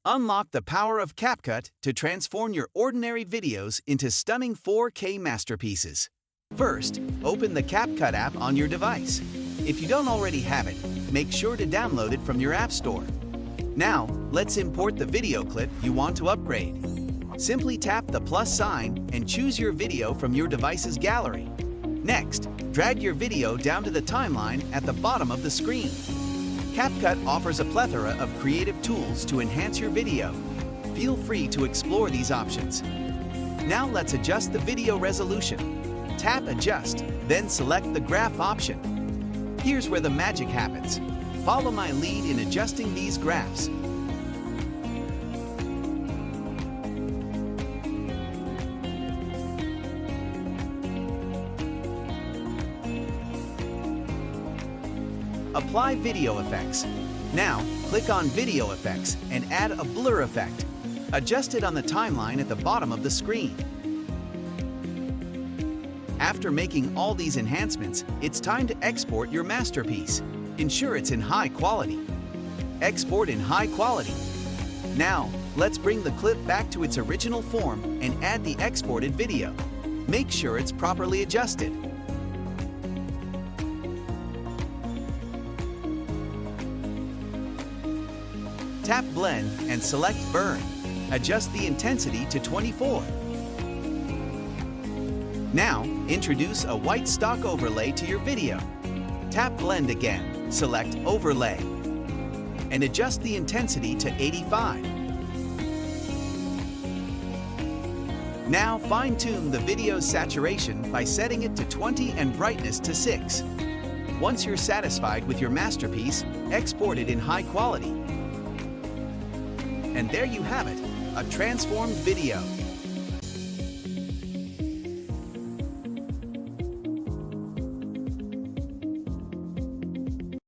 Unlock the power of CapCut to transform your ordinary videos into stunning 4K masterpieces. First, open the CapCut app on your device. If you don't already have it, make sure to download it from your App Store. Now, let's import the video clip you want to upgrade. Simply tap the plus sign and choose your video from your device's gallery. Next, drag your video down to the timeline at the bottom of the screen. CapCut offers a plethora of creative tools to enhance your video. Feel free to explore these options. Now let's adjust the video resolution. Tap Adjust, then select the graph option. Here's where the magic happens. Follow my lead in adjusting these graphs. Apply video effects. Now, click on Video Effects and add a blur effect. Adjust it on the timeline at the bottom of the screen. After making all these enhancements, it's time to export your masterpiece. Ensure it's in high quality. Export in high quality. Now, let's bring the clip back to its original form and add the exported video. Make sure it's properly adjusted. Tap Blend and select Burn. Adjust the intensity to 24. Now, introduce a white stock overlay to your video. Tap Blend again, select Overlay, and adjust the intensity to 85. Now, fine-tune the video's saturation by setting it to 20 and brightness to 6. Once you're satisfied with your masterpiece, export it in high quality. And there you have it, a transformed video.